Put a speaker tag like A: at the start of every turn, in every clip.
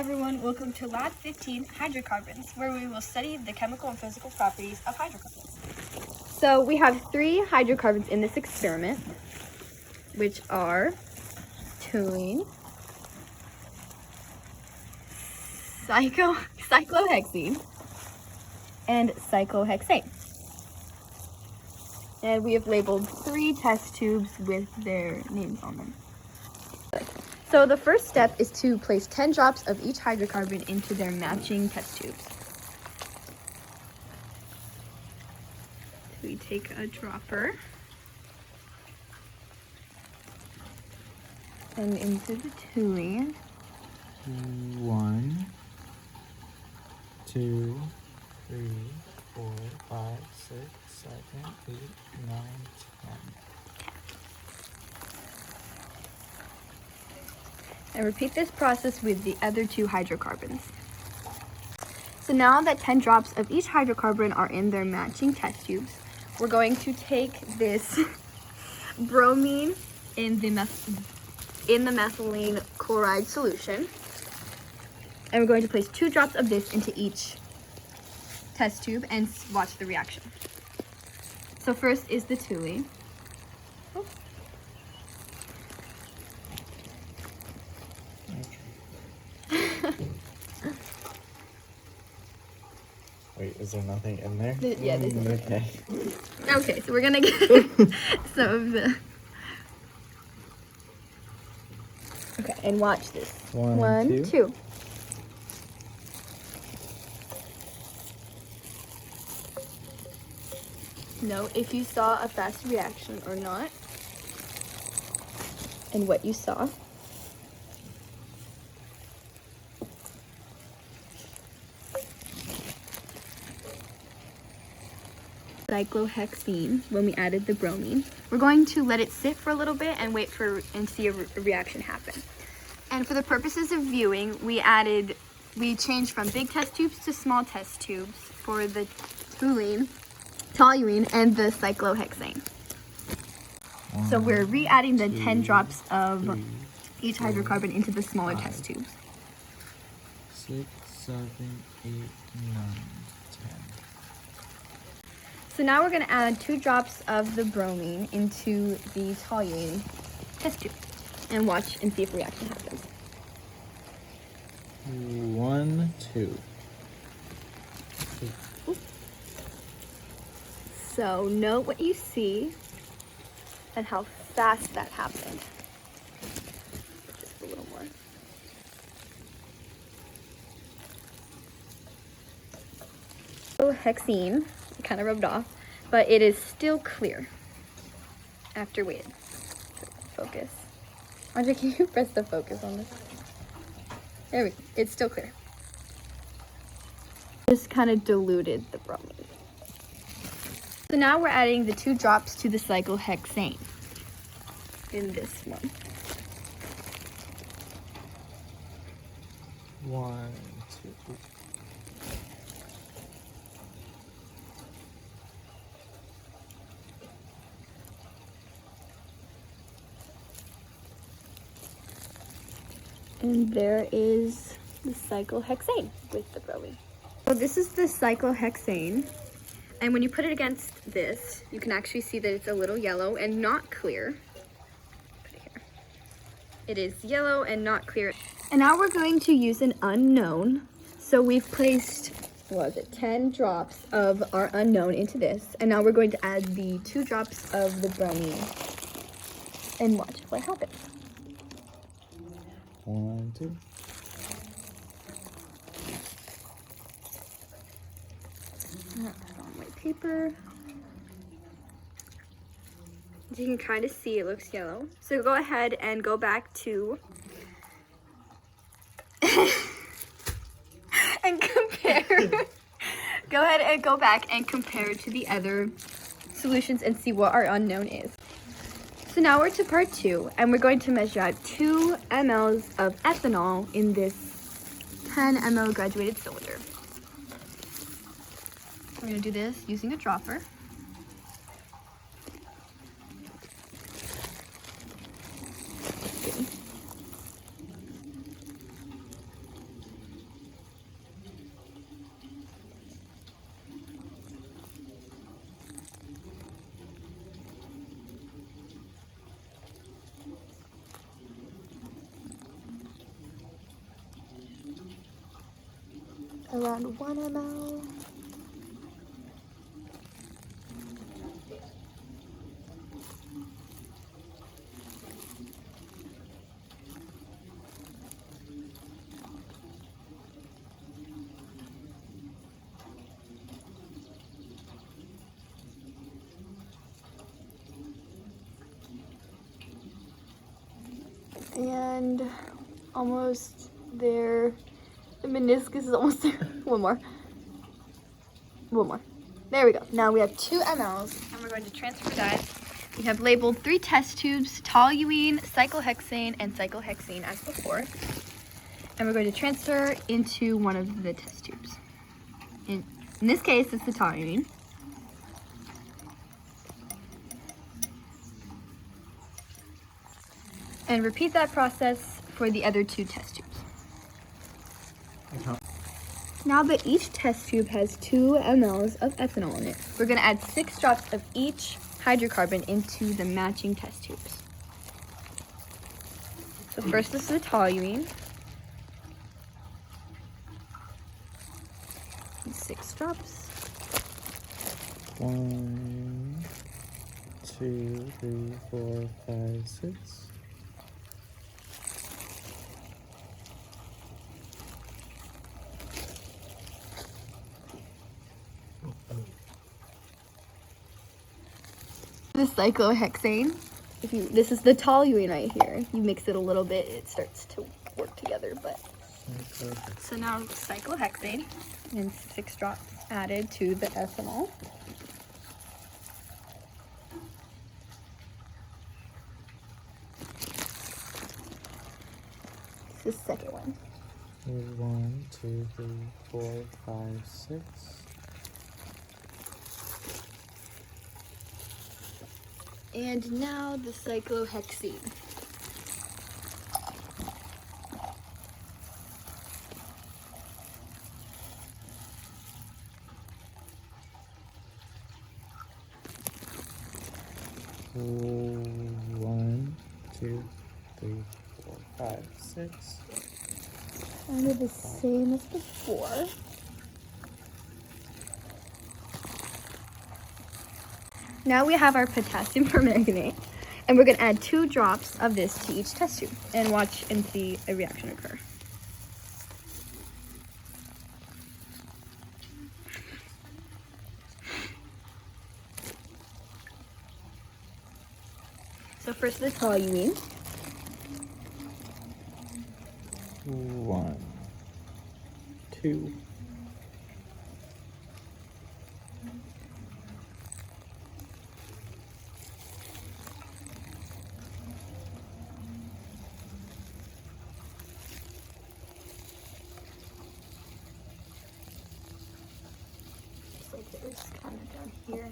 A: everyone, welcome to Lab 15, Hydrocarbons, where we will study the chemical and physical properties of hydrocarbons. So we have 3 hydrocarbons in this experiment, which are toluene, cyclohexene, and cyclohexane. And we have labeled 3 test tubes with their names on them. So the first step is to place 10 drops of each hydrocarbon into their matching test tubes. So we take a dropper and into the toluene.
B: 1, 2, 3, 4, 5, 6, 7, 8, 9, 10.
A: And repeat this process with the other 2 hydrocarbons. So now that 10 drops of each hydrocarbon are in their matching test tubes, we're going to take this bromine in the methylene chloride solution, and we're going to place 2 drops of this into each test tube and watch the reaction. So first is the toluene.
B: Wait, is there nothing in there?
A: Yeah, there's
B: okay.
A: Okay, so we're gonna get some of the... Okay, and watch this. 1, 2. Note if you saw a fast reaction or not, and what you saw. Cyclohexene, when we added the bromine. We're going to let it sit for a little bit and wait for and see a reaction happen. And for the purposes of viewing, we changed from big test tubes to small test tubes for the toluene, and the cyclohexane. So we're re-adding the 10 drops of each hydrocarbon into the smaller test tubes.
B: 6, 7, 8, 9, 10.
A: So now we're going to add 2 drops of the bromine into the toluene test tube and watch and see if reaction happens.
B: 1, 2.
A: So note what you see and how fast that happened. Just a little more. Hexene, it kind of rubbed off, but it is still clear after we focus. Andre, can you press the focus on this? There we go. It's still clear. Just kind of diluted the bromine. So now we're adding the 2 drops to the cyclohexane in this one.
B: 1, 2.
A: And there is the cyclohexane with the bromine. So this is the cyclohexane. And when you put it against this, you can actually see that it's a little yellow and not clear. Put it here. It is yellow and not clear. And now we're going to use an unknown. So we've placed, 10 drops of our unknown into this. And now we're going to add the 2 drops of the bromine and watch what happens.
B: 1, 2.
A: On white paper. As you can kind of see, it looks yellow. So go ahead and go back to and compare. Go ahead and go back and compare to the other solutions and see what our unknown is. So now we're to part 2, and we're going to measure out 2 mLs of ethanol in this 10 ml graduated cylinder. We're going to do this using a dropper. around 1 ml. And almost there. The meniscus is almost there. One more. There we go. Now we have 2 mLs, and we're going to transfer that. We have labeled 3 test tubes: toluene, cyclohexane, and cyclohexane as before. And we're going to transfer into one of the test tubes. In this case, it's the toluene. And repeat that process for the other 2 test tubes. Now that each test tube has 2 mLs of ethanol in it, we're going to add 6 drops of each hydrocarbon into the matching test tubes. So first, this is the toluene. 6 drops.
B: 1, 2, 3, 4, 5, 6.
A: The cyclohexane. This is the toluene right here. You mix it a little bit, it starts to work together. But so now cyclohexane and 6 drops added to the ethanol. This is the second one.
B: 1, 2, 3, 4, 5, 6.
A: And now the cyclohexene.
B: One, 2, 3, 4, 5, 6.
A: Kind of the same as before. Now we have our potassium permanganate, and we're going to add 2 drops of this to each test tube and watch and see a reaction occur. So first the toluene.
B: 1, 2.
A: Like this, kind of down here.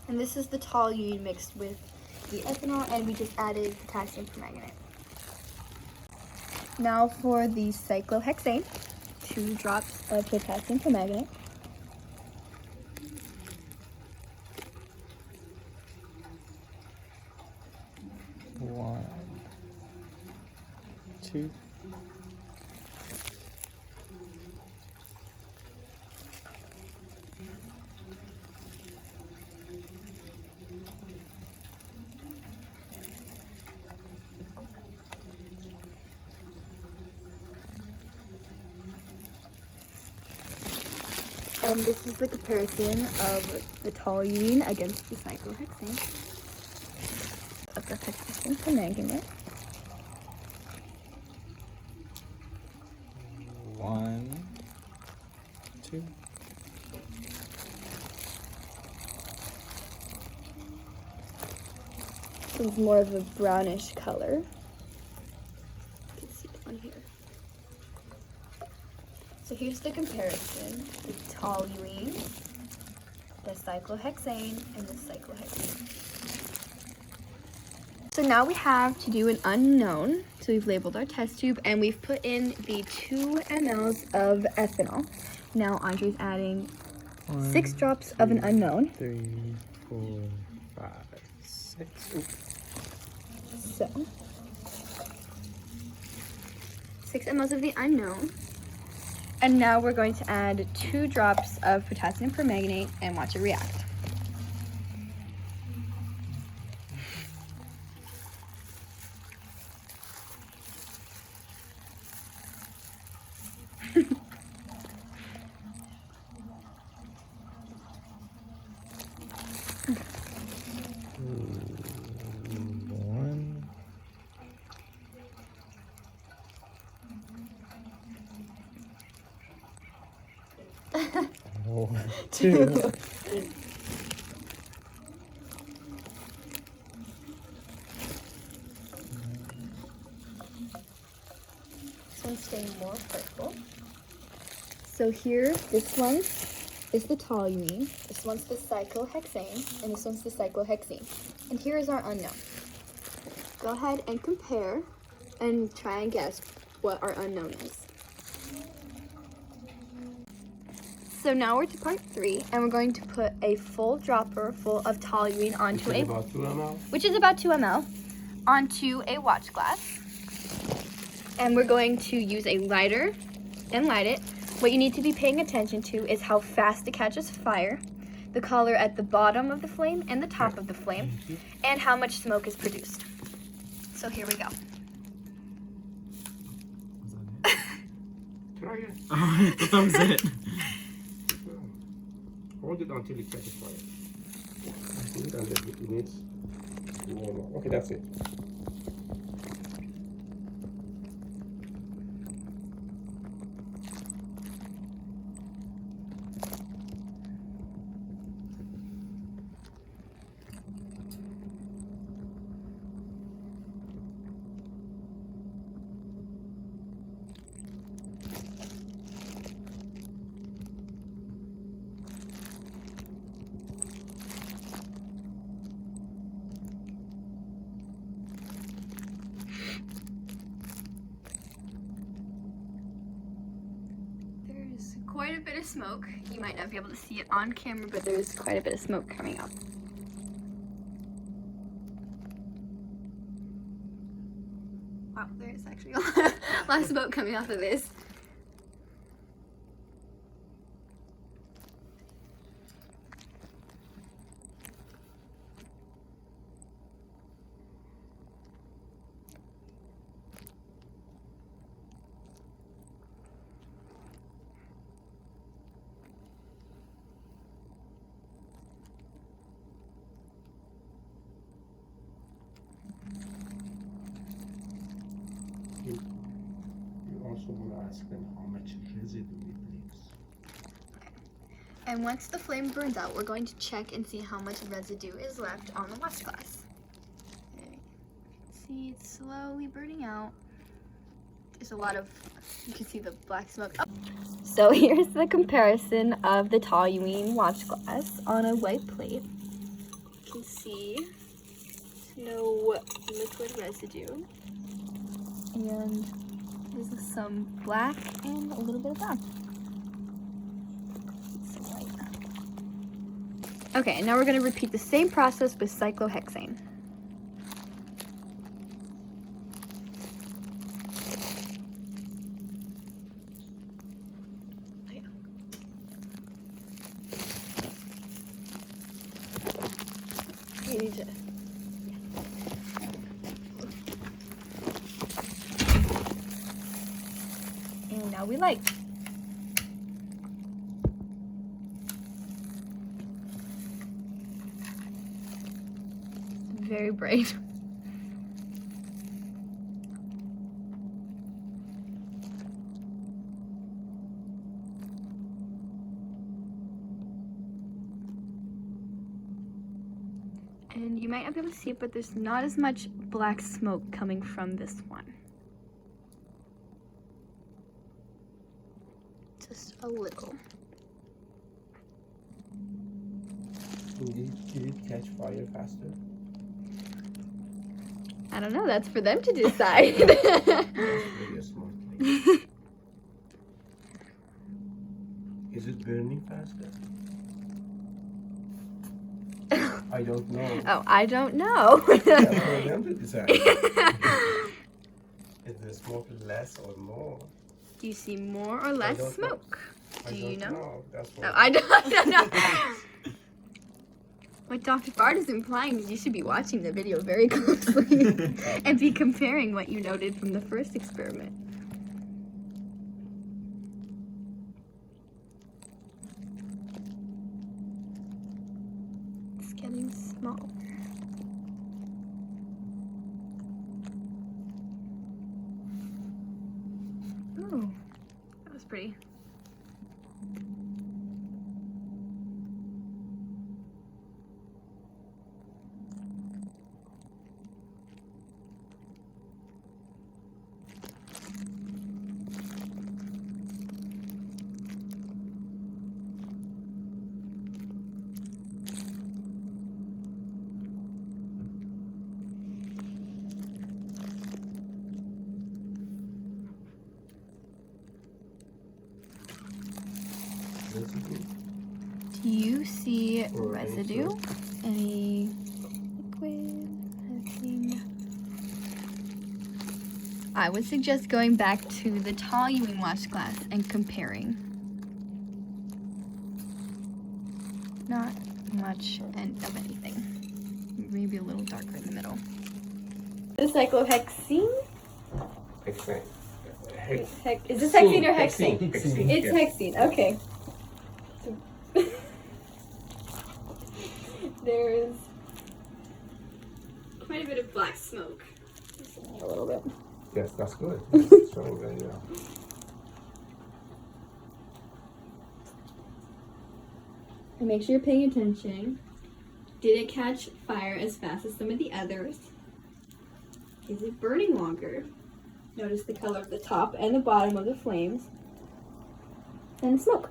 A: And this is the toluene mixed with the ethanol, and we just added potassium permanganate. Now for the cyclohexane, 2 drops of potassium permanganate.
B: 1, 2.
A: And this is the comparison of the toluene against the cyclohexane of the potassium permanganate.
B: 1, 2.
A: This is more of a brownish color. You can see it on here. So here's the comparison: the toluene, the cyclohexane, and the cyclohexane. So now we have to do an unknown. So we've labeled our test tube, and we've put in the 2 mLs of ethanol. Now Andre's adding 6 drops of an unknown.
B: 3, 4, 5, 6. Oops.
A: So 6 mLs of the unknown. And now we're going to add 2 drops of potassium permanganate and watch it react.
B: Two.
A: This one's staying more purple. So here, this one is the toluene, this one's the cyclohexane, and this one's the cyclohexene. And here is our unknown. Go ahead and compare and try and guess what our unknown is. So now we're to part 3, and we're going to put a full dropper full of toluene onto
B: About 2 ml.
A: which is about 2 ml, onto a watch glass. And we're going to use a lighter and light it. What you need to be paying attention to is how fast it catches fire, the color at the bottom of the flame and the top of the flame, and how much smoke is produced. So here we go.
B: Try it.
C: Oh, that was it.
B: Hold it until it catches fire. Hold it and it needs to warm up. Okay, that's it.
A: There's quite a bit of smoke. You might not be able to see it on camera, but there's quite a bit of smoke coming out. Wow, there's actually a lot of smoke coming off of this.
B: You also want to ask them how much residue it leaves.
A: And once the flame burns out, we're going to check and see how much residue is left on the watch glass. Okay. See, it's slowly burning out. There's a lot of, you can see the black smoke. Oh. So here's the comparison of the toluene watch glass on a white plate. You can see no liquid residue. And there's some black and a little bit of brown. Some white. Okay, now we're going to repeat the same process with cyclohexane. You need to. And now we light. It's very bright. And you might not be able to see it, but there's not as much black smoke coming from this one. Just a little.
B: Did it catch fire faster?
A: I don't know, that's for them to decide.
B: That's really a smart thing. Is it burning faster? I don't know.
A: Oh, I don't know.
B: That's for them to decide.
C: Is the smoke less or more?
A: Do you see more or less
C: don't
A: smoke?
C: I
A: Do you
C: don't
A: know?
C: That's
A: No,
C: what
A: I don't know. What Dr. Fard is implying is you should be watching the video very closely and be comparing what you noted from the first experiment. It's getting smaller. Oh, that was pretty.
C: residue.
A: Do you see
C: Or any
A: residue?
C: sort?
A: Any liquid? Anything? I would suggest going back to the toluene watch glass and comparing. Not much of anything. Maybe a little darker in the middle. The cyclohexene?
C: Hexane.
A: Is this hexene or hexane?
C: Hexene.
A: It's hexene, okay. So there's quite a bit of black smoke. Just a little bit.
C: Yes, that's good. It's showing that, yeah.
A: And make sure you're paying attention. Did it catch fire as fast as some of the others? Is it burning longer? Notice the color of the top and the bottom of the flames. And the smoke.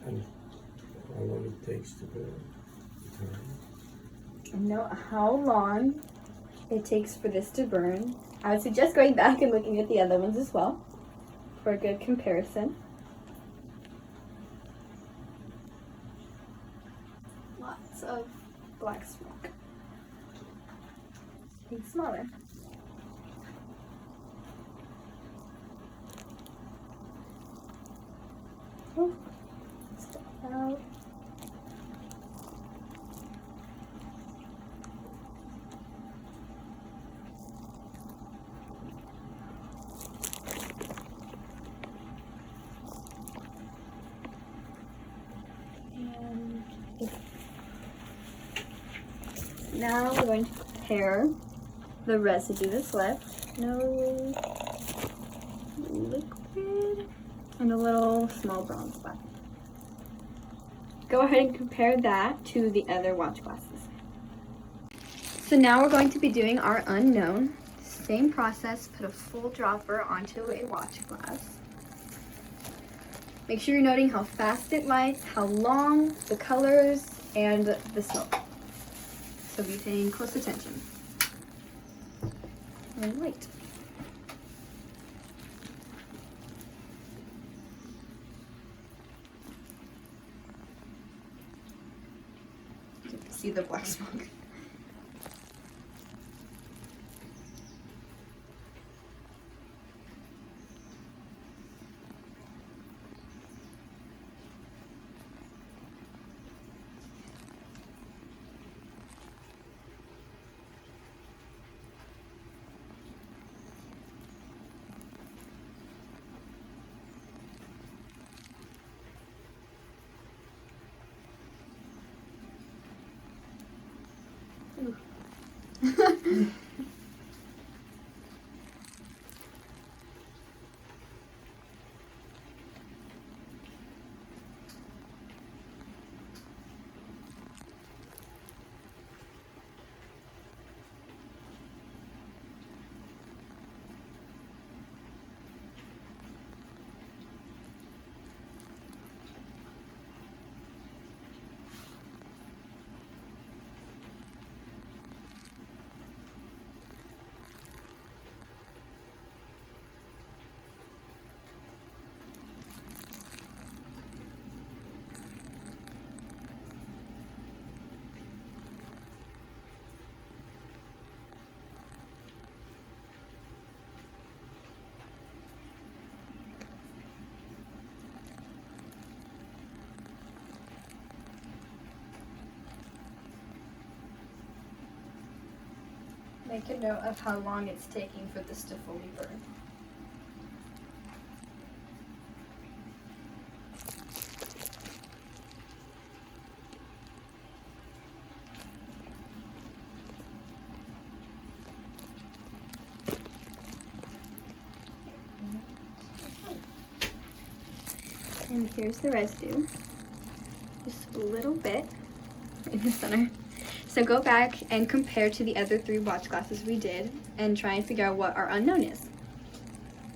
C: And how long it takes to burn?
A: And know how long it takes for this to burn. I would suggest going back and looking at the other ones as well for a good comparison. Lots of black smoke. Getting smaller. Oh, step out. Now we're going to compare the residue that's left. No liquid and a little small brown spot. Go ahead and compare that to the other watch glasses. So now we're going to be doing our unknown. Same process, put a full dropper onto a watch glass. Make sure you're noting how fast it lights, how long, the colors, and the smoke. So be paying close attention. And wait. You can see the black smoke. Make a note of how long it's taking for this to fully burn. And here's the residue, just a little bit in the center. So go back and compare to the other 3 watch glasses we did and try and figure out what our unknown is.